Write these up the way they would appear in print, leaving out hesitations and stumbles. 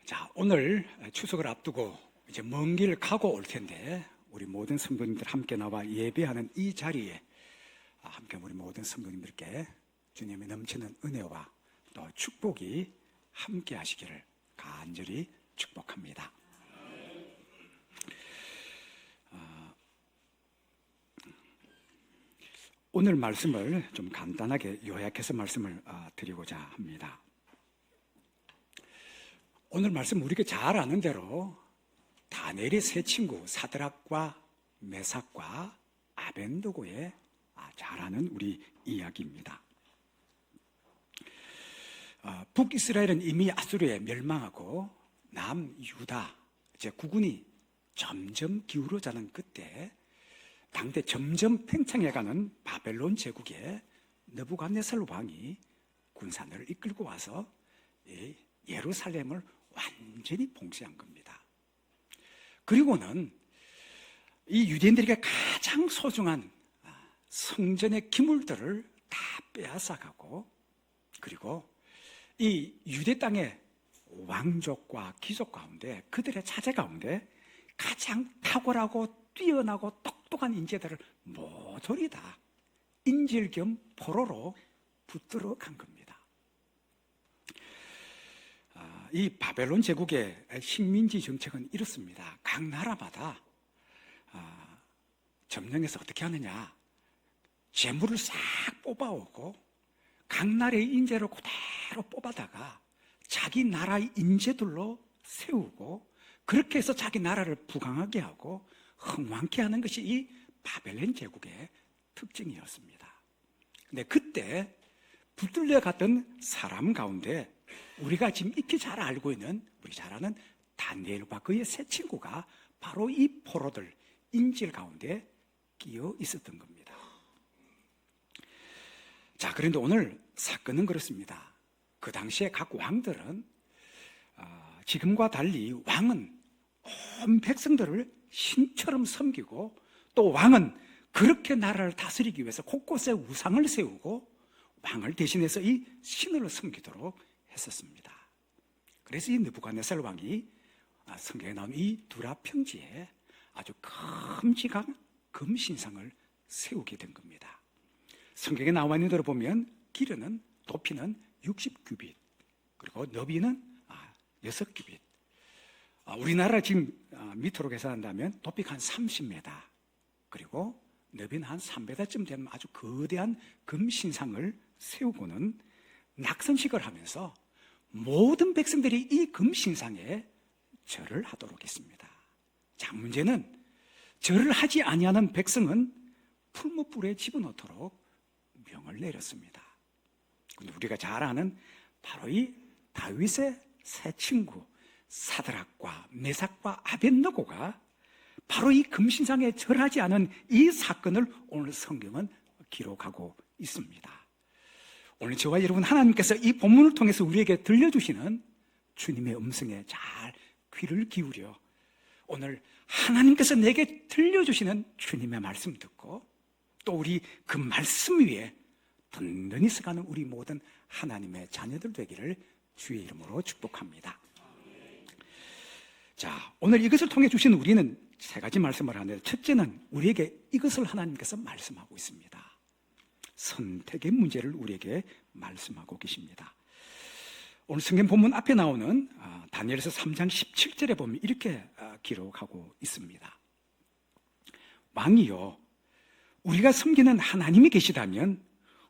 자, 오늘 추석을 앞두고 이제 먼 길 가고 올 텐데 우리 모든 성도님들 함께 나와 예배하는 이 자리에 함께 우리 모든 성도님들께 주님의 넘치는 은혜와 또 축복이 함께 하시기를 간절히 축복합니다. 오늘 말씀을 좀 간단하게 요약해서 말씀을 드리고자 합니다. 오늘 말씀 우리가 잘 아는 대로 다니엘의 세 친구 사드락과 메삭과 아벤느고의 잘 아는 우리 이야기입니다. 북이스라엘은 이미 아수르에 멸망하고 남유다 이제 국군이 점점 기울어가는 그때 당대 점점 팽창해가는 바벨론 제국의 느부갓네살 왕이 군사들을 이끌고 와서 예루살렘을 완전히 봉쇄한 겁니다. 그리고는 이 유대인들에게 가장 소중한 성전의 기물들을 다 빼앗아가고, 그리고 이 유대 땅의 왕족과 귀족 가운데, 그들의 자제 가운데 가장 탁월하고 뛰어나고 똑똑한 인재들을 모조리 다 인질 겸 포로로 붙들어 간 겁니다. 이 바벨론 제국의 식민지 정책은 이렇습니다. 각 나라마다 점령해서 어떻게 하느냐, 재물을 싹 뽑아오고 각 나라의 인재를 그대로 뽑아다가 자기 나라의 인재들로 세우고, 그렇게 해서 자기 나라를 부강하게 하고 흥왕케 하는 것이 이 바벨론 제국의 특징이었습니다. 근데 그때 붙들려 갔던 사람 가운데 우리가 지금 익히 잘 알고 있는, 우리 잘 아는 다니엘과 그의 세 친구가 바로 이 포로들 인질 가운데 끼어 있었던 겁니다. 자, 그런데 오늘 사건은 그렇습니다. 그 당시에 각 왕들은 지금과 달리 왕은 온 백성들을 신처럼 섬기고, 또 왕은 그렇게 나라를 다스리기 위해서 곳곳에 우상을 세우고 왕을 대신해서 이 신을 섬기도록 했었습니다. 그래서 이 느부갓네살 왕이 성경에 나온 이 두라 평지에 아주 큼직한 금신상을 세우게 된 겁니다. 성경에 나와 있는 대로 보면 길이는, 높이는 60규빗, 그리고 너비는 6규빗. 우리나라 지금 미터로 계산한다면 높이가 한 30m, 그리고 너비는 한 3m쯤 되는 아주 거대한 금신상을 세우고는 낙선식을 하면서 모든 백성들이 이 금신상에 절을 하도록 했습니다. 자, 문제는 절을 하지 아니하는 백성은 풀무불에 집어넣도록 명을 내렸습니다. 근데 우리가 잘 아는 바로 이 다윗의 세 친구 사드락과 메삭과 아벤느고가 바로 이 금신상에 절하지 않은 이 사건을 오늘 성경은 기록하고 있습니다. 오늘 저와 여러분, 하나님께서 이 본문을 통해서 우리에게 들려주시는 주님의 음성에 잘 귀를 기울여 오늘 하나님께서 내게 들려주시는 주님의 말씀 듣고, 또 우리 그 말씀 위에 든든히 서가는 우리 모든 하나님의 자녀들 되기를 주의 이름으로 축복합니다. 자, 오늘 이것을 통해 주신 우리는 세 가지 말씀을 하는데, 첫째는 우리에게 이것을 하나님께서 말씀하고 있습니다. 선택의 문제를 우리에게 말씀하고 계십니다. 오늘 성경 본문 앞에 나오는 다니엘서 3장 17절에 보면 이렇게 기록하고 있습니다. 왕이요, 우리가 섬기는 하나님이 계시다면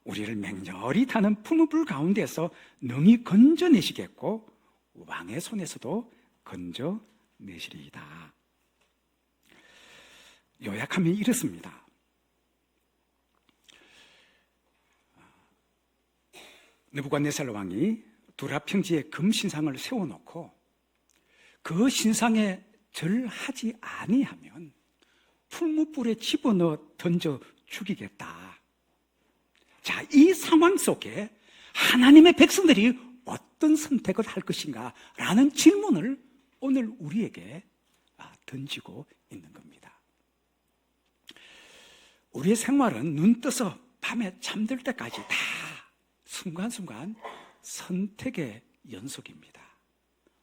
우리를 맹렬히 타는 풀무불 가운데서 능히 건져내시겠고 왕의 손에서도 건져내시리이다. 요약하면 이렇습니다. 느부갓네살 왕이 두라 평지에 금신상을 세워놓고 그 신상에 절하지 아니하면 풀무불에 집어넣어 던져 죽이겠다. 자, 이 상황 속에 하나님의 백성들이 어떤 선택을 할 것인가 라는 질문을 오늘 우리에게 던지고 있는 겁니다. 우리의 생활은 눈 떠서 밤에 잠들 때까지 다 순간순간 선택의 연속입니다.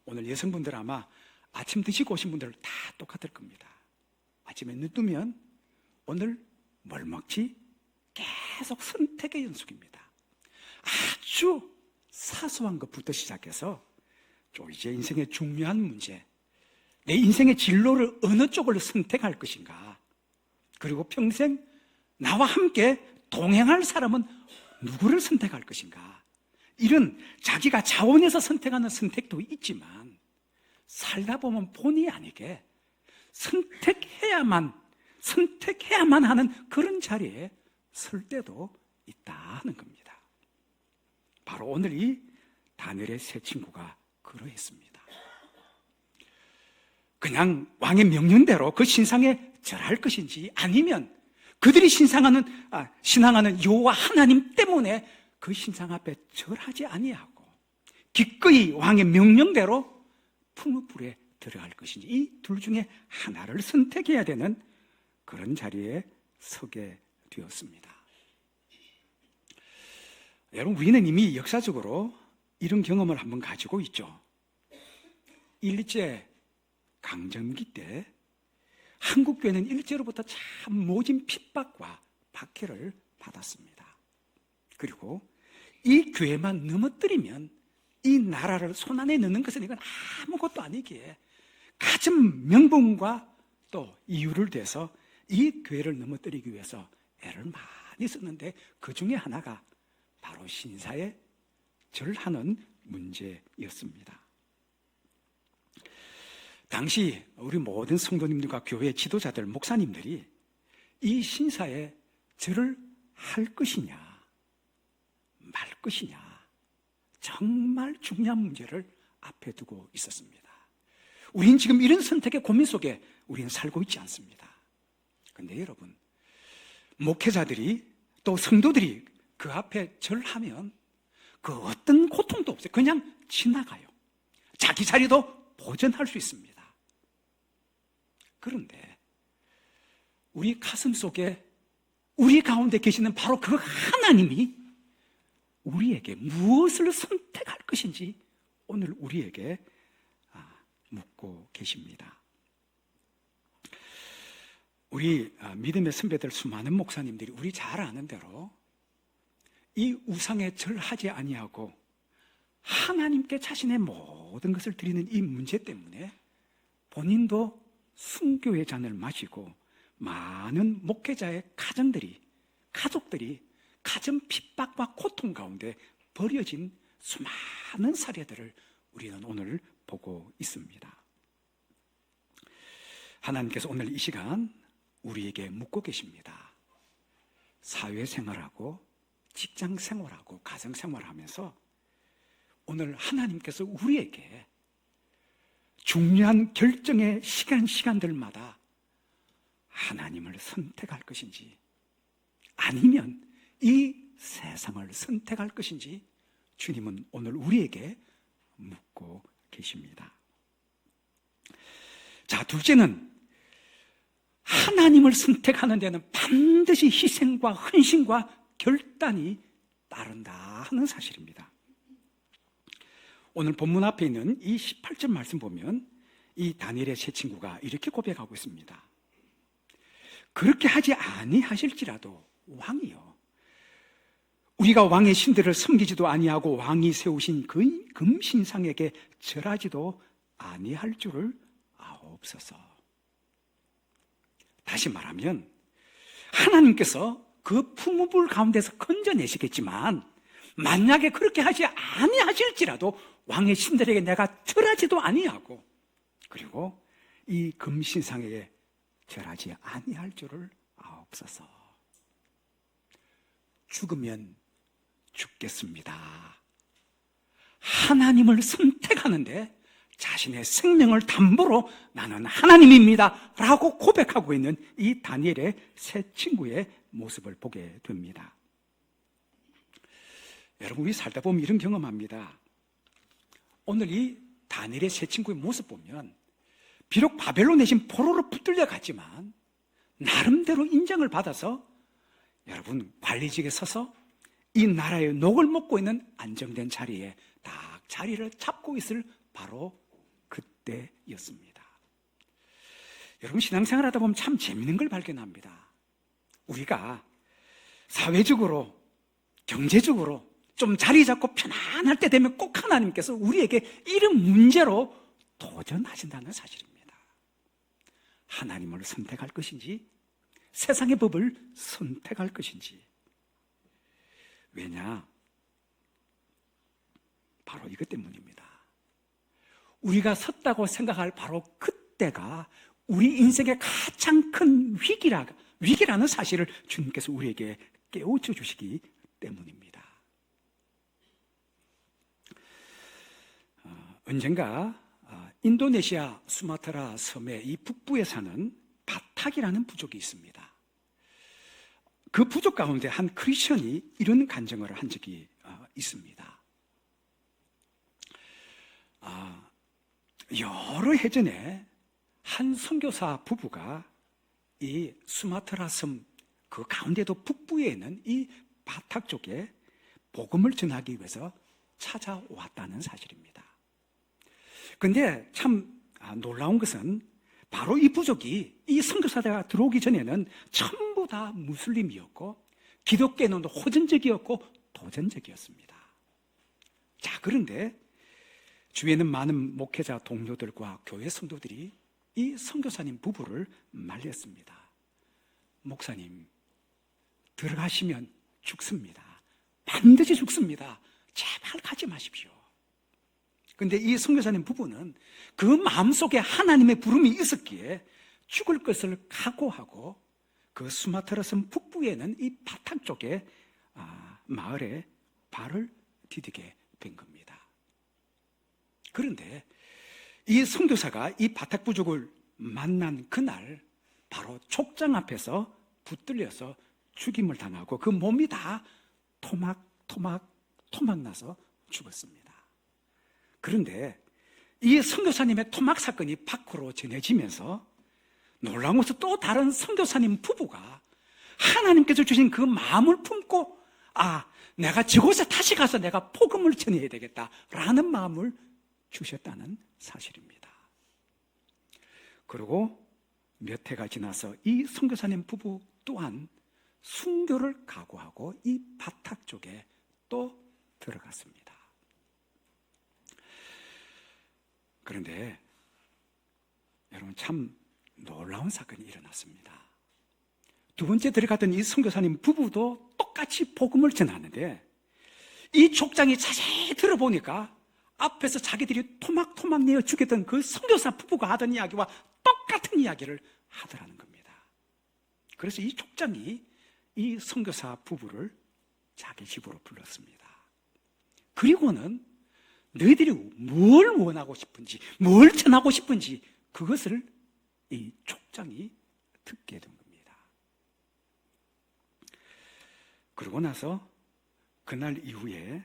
오늘 여성분들 아마 아침 드시고 오신 분들 다 똑같을 겁니다. 아침에 눈 뜨면 오늘 뭘 먹지? 계속 선택의 연속입니다. 아주 사소한 것부터 시작해서 좀 이제 인생의 중요한 문제, 내 인생의 진로를 어느 쪽을 선택할 것인가, 그리고 평생 나와 함께 동행할 사람은 누구를 선택할 것인가, 이런 자기가 자원해서 선택하는 선택도 있지만 살다 보면 본의 아니게 선택해야만 하는 그런 자리에 설 때도 있다 하는 겁니다. 바로 오늘 이 다니엘의 세 친구가 그러했습니다. 그냥 왕의 명령대로 그 신상에 절할 것인지, 아니면 그들이 신앙하는 여호와 하나님 때문에 그 신상 앞에 절하지 아니하고 기꺼이 왕의 명령대로 풀무불에 들어갈 것인지, 이 둘 중에 하나를 선택해야 되는 그런 자리에 서게 되었습니다. 여러분, 우리는 이미 역사적으로 이런 경험을 한번 가지고 있죠. 일제 강점기 때 한국교회는 일제로부터 참 모진 핍박과 박해를 받았습니다. 그리고 이 교회만 넘어뜨리면 이 나라를 손안에 넣는 것은 이건 아무것도 아니기에 가진 명분과 또 이유를 대서 이 교회를 넘어뜨리기 위해서 애를 많이 썼는데, 그 중에 하나가 바로 신사에 절하는 문제였습니다. 당시 우리 모든 성도님들과 교회 지도자들, 목사님들이 이 신사에 절을 할 것이냐 말 것이냐, 정말 중요한 문제를 앞에 두고 있었습니다. 우리는 지금 이런 선택의 고민 속에 우리는 살고 있지 않습니다. 그런데 여러분, 목회자들이 또 성도들이 그 앞에 절하면 그 어떤 고통도 없어요. 그냥 지나가요. 자기 자리도 보전할 수 있습니다. 그런데 우리 가슴 속에, 우리 가운데 계시는 바로 그 하나님이 우리에게 무엇을 선택할 것인지 오늘 우리에게 묻고 계십니다. 우리 믿음의 선배들, 수많은 목사님들이 우리 잘 아는 대로 이 우상에 절하지 아니하고 하나님께 자신의 모든 것을 드리는 이 문제 때문에 본인도 순교의 잔을 마시고 많은 목회자의 가족들이 가정 핍박과 고통 가운데 버려진 수많은 사례들을 우리는 오늘 보고 있습니다. 하나님께서 오늘 이 시간 우리에게 묻고 계십니다. 사회생활하고 직장생활하고 가정생활하면서 오늘 하나님께서 우리에게 중요한 결정의 시간들마다 하나님을 선택할 것인지, 아니면 이 세상을 선택할 것인지 주님은 오늘 우리에게 묻고 계십니다. 자, 둘째는 하나님을 선택하는 데는 반드시 희생과 헌신과 결단이 따른다 하는 사실입니다. 오늘 본문 앞에 있는 이 18절 말씀 보면 이 다니엘의 세 친구가 이렇게 고백하고 있습니다. 그렇게 하지 아니하실지라도 왕이요, 우리가 왕의 신들을 섬기지도 아니하고 왕이 세우신 그 금신상에게 절하지도 아니할 줄을 아옵소서. 다시 말하면 하나님께서 그 풍부불 가운데서 건져내시겠지만 만약에 그렇게 하지 아니하실지라도 왕의 신들에게 내가 절하지도 아니하고, 그리고 이 금신상에게 절하지 아니할 줄을 아옵소서. 죽으면 죽겠습니다. 하나님을 선택하는데 자신의 생명을 담보로 나는 하나님입니다 라고 고백하고 있는 이 다니엘의 세 친구의 모습을 보게 됩니다. 여러분, 우리 살다 보면 이런 경험합니다. 오늘 이 다니엘의 세 친구의 모습 보면 비록 바벨론 내신 포로로 붙들려 갔지만 나름대로 인정을 받아서 여러분 관리직에 서서 이 나라의 녹을 먹고 있는 안정된 자리에 딱 자리를 잡고 있을 바로 그때였습니다. 여러분, 신앙생활 하다 보면 참 재밌는 걸 발견합니다. 우리가 사회적으로, 경제적으로 좀 자리 잡고 편안할 때 되면 꼭 하나님께서 우리에게 이런 문제로 도전하신다는 사실입니다. 하나님을 선택할 것인지 세상의 법을 선택할 것인지. 왜냐? 바로 이것 때문입니다. 우리가 섰다고 생각할 바로 그때가 우리 인생의 가장 큰 위기라는 사실을 주님께서 우리에게 깨우쳐 주시기 때문입니다. 언젠가 인도네시아 수마트라 섬의 이 북부에 사는 바탁이라는 부족이 있습니다. 그 부족 가운데 한 크리스천이 이런 간증을 한 적이 있습니다. 여러 해 전에 한 선교사 부부가 이 수마트라 섬 그 가운데도 북부에 있는 이 바탁 쪽에 복음을 전하기 위해서 찾아왔다는 사실입니다. 그런데 참 놀라운 것은 바로 이 부족이 이 선교사가 들어오기 전에는 전부 다 무슬림이었고 기독교에는 호전적이었고 도전적이었습니다. 자, 그런데 주위에는 많은 목회자 동료들과 교회 성도들이 이 선교사님 부부를 말렸습니다. 목사님, 들어가시면 죽습니다. 반드시 죽습니다. 제발 가지 마십시오. 그런데 이 선교사님 부부는 그 마음속에 하나님의 부름이 있었기에 죽을 것을 각오하고 그 수마트라 섬 북부에는 이 바탕 쪽에 마을에 발을 디디게 된 겁니다. 그런데 이 선교사가 이 바탁 부족을 만난 그날 바로 촉장 앞에서 붙들려서 죽임을 당하고 그 몸이 다 토막 나서 죽었습니다. 그런데 이 선교사님의 토막 사건이 밖으로 전해지면서 놀라운 것은 또 다른 선교사님 부부가 하나님께서 주신 그 마음을 품고 내가 저곳에 다시 가서 내가 복음을 전해야 되겠다라는 마음을 주셨다는 사실입니다. 그리고 몇 해가 지나서 이 선교사님 부부 또한 순교를 각오하고 이 바탁 쪽에 또 들어갔습니다. 그런데 여러분, 참 놀라운 사건이 일어났습니다. 두 번째 들어갔던 이 선교사님 부부도 똑같이 복음을 전하는데 이 족장이 자세히 들어보니까 앞에서 자기들이 토막 내어 죽였던 그 선교사 부부가 하던 이야기와 똑같은 이야기를 하더라는 겁니다. 그래서 이 족장이 이 선교사 부부를 자기 집으로 불렀습니다. 그리고는 너희들이 뭘 원하고 싶은지, 뭘 전하고 싶은지 그것을 이 족장이 듣게 된 겁니다. 그러고 나서 그날 이후에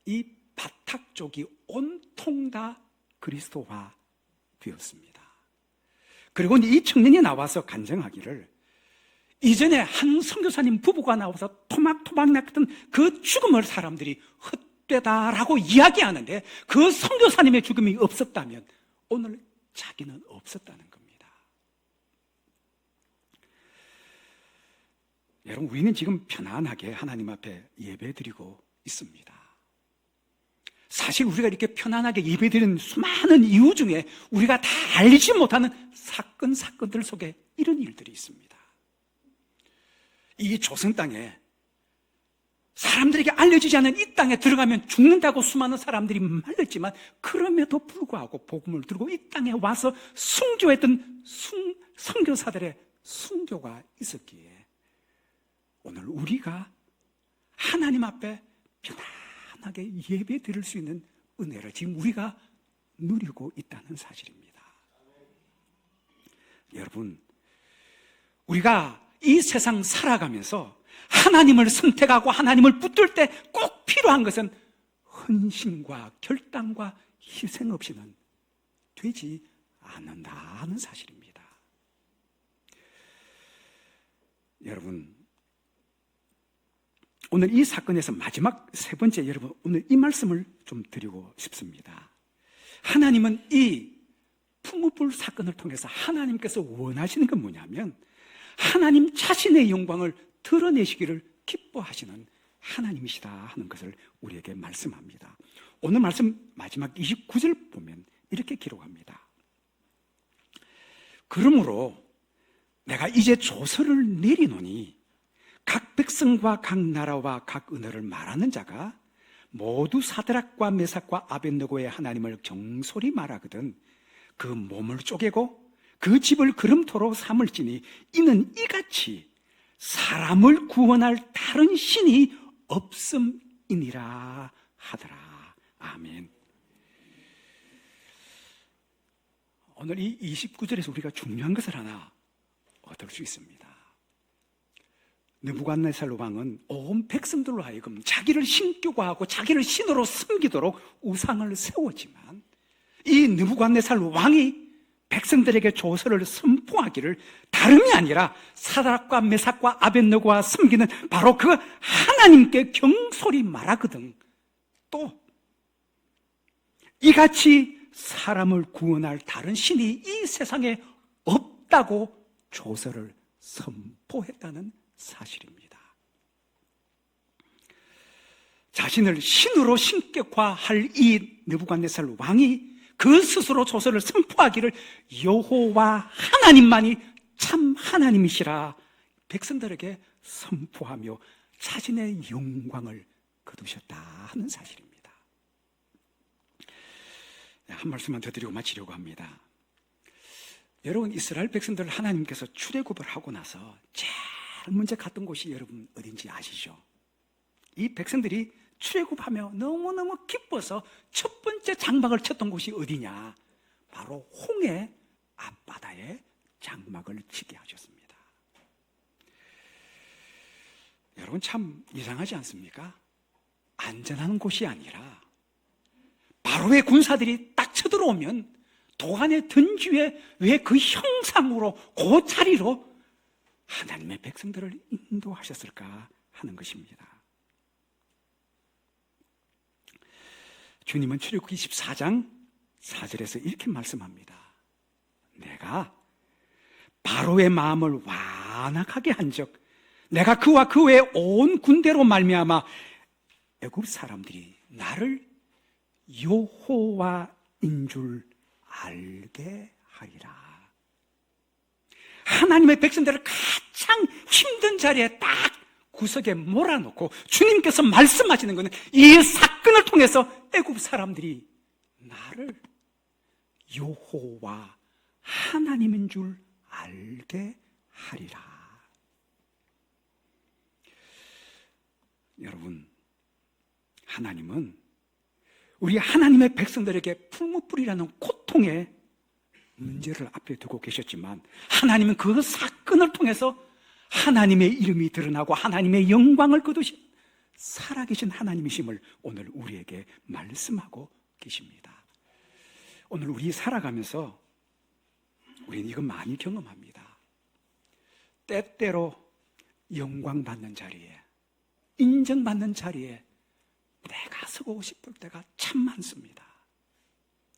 이 바탁 쪽이 온통 다 그리스도화 되었습니다. 그리고 이 청년이 나와서 간증하기를 이전에 한 선교사님 부부가 나와서 토막 났던 그 죽음을 사람들이 헛되다라고 이야기하는데 그 선교사님의 죽음이 없었다면 오늘 자기는 없었다는 겁니다. 여러분, 우리는 지금 편안하게 하나님 앞에 예배드리고 있습니다. 사실 우리가 이렇게 편안하게 예배드리는 수많은 이유 중에 우리가 다 알지 못하는 사건들 속에 이런 일들이 있습니다. 이 조선 땅에 사람들에게 알려지지 않은 이 땅에 들어가면 죽는다고 수많은 사람들이 말렸지만 그럼에도 불구하고 복음을 들고 이 땅에 와서 순교했던 선교사들의 순교가 있었기에 오늘 우리가 하나님 앞에 편안하게 예배 드릴 수 있는 은혜를 지금 우리가 누리고 있다는 사실입니다. 여러분, 우리가 이 세상 살아가면서 하나님을 선택하고 하나님을 붙들 때 꼭 필요한 것은 헌신과 결단과 희생 없이는 되지 않는다는 사실입니다. 여러분, 오늘 이 사건에서 마지막 세 번째, 여러분 오늘 이 말씀을 좀 드리고 싶습니다. 하나님은 이 풀무불 사건을 통해서 하나님께서 원하시는 건 뭐냐면 하나님 자신의 영광을 드러내시기를 기뻐하시는 하나님이시다 하는 것을 우리에게 말씀합니다. 오늘 말씀 마지막 29절 보면 이렇게 기록합니다. 그러므로 내가 이제 조서를 내리노니 각 백성과 각 나라와 각 언어를 말하는 자가 모두 사드락과 메삭과 아벳느고의 하나님을 경솔히 말하거든 그 몸을 쪼개고 그 집을 그름토로 삼을지니 이는 이같이 사람을 구원할 다른 신이 없음이니라 하더라. 아멘. 오늘 이 29절에서 우리가 중요한 것을 하나 얻을 수 있습니다. 느부갓네살 왕은 온 백성들로 하여금 자기를 신격화 하고 자기를 신으로 섬기도록 우상을 세웠지만 이 느부갓네살 왕이 백성들에게 조서를 선포하기를 다름이 아니라 사드락과 메삭과 아벳느고와 섬기는 바로 그 하나님께 경솔히 말하거든. 또 이같이 사람을 구원할 다른 신이 이 세상에 없다고 조서를 선포했다는 사실입니다. 자신을 신으로 신격화할 이 느부갓네살 왕이 그 스스로 조서를 선포하기를 여호와 하나님만이 참 하나님이시라 백성들에게 선포하며 자신의 영광을 거두셨다 하는 사실입니다. 한 말씀만 더 드리고 마치려고 합니다. 여러분, 이스라엘 백성들 하나님께서 출애굽을 하고 나서 제일 먼저 갔던 곳이 여러분 어딘지 아시죠? 이 백성들이 출애굽하며 너무너무 기뻐서 첫 번째 장막을 쳤던 곳이 어디냐? 바로 홍해 앞바다에 장막을 치게 하셨습니다. 여러분, 참 이상하지 않습니까? 안전한 곳이 아니라 바로의 군사들이 딱 쳐들어오면 도안의 든지 위에 왜 그 형상으로 그 자리로 하나님의 백성들을 인도하셨을까 하는 것입니다. 주님은 출애굽기 14장 4절에서 이렇게 말씀합니다. 내가 바로의 마음을 완악하게 한즉 내가 그와 그 외 온 군대로 말미암아 애굽 사람들이 나를 여호와인 줄 알게 하리라. 하나님의 백성들을 가장 힘든 자리에 딱 구석에 몰아놓고 주님께서 말씀하시는 것은 이 사건을 통해서 애굽 사람들이 나를 여호와 하나님인 줄 알게 하리라. 여러분, 하나님은 우리 하나님의 백성들에게 풀무불이라는 고통의 문제를 앞에 두고 계셨지만 하나님은 그 사건을 통해서 하나님의 이름이 드러나고 하나님의 영광을 거두신 살아계신 하나님이심을 오늘 우리에게 말씀하고 계십니다. 오늘 우리 살아가면서 우리는 이거 많이 경험합니다. 때때로 영광받는 자리에, 인정받는 자리에 내가 서고 싶을 때가 참 많습니다.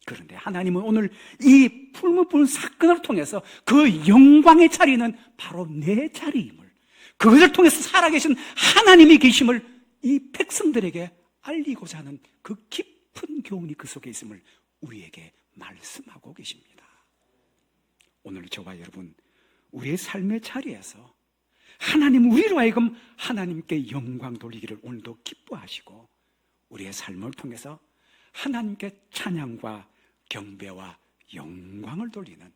그런데 하나님은 오늘 이 풀무불 사건을 통해서 그 영광의 자리는 바로 내 자리임을, 그것을 통해서 살아계신 하나님이 계심을 이 백성들에게 알리고자 하는 그 깊은 교훈이 그 속에 있음을 우리에게 말씀하고 계십니다. 오늘 저와 여러분, 우리의 삶의 자리에서 하나님 우리로 하여금 하나님께 영광 돌리기를 오늘도 기뻐하시고 우리의 삶을 통해서 하나님께 찬양과 경배와 영광을 돌리는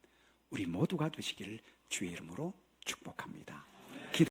우리 모두가 되시기를 주의 이름으로 축복합니다.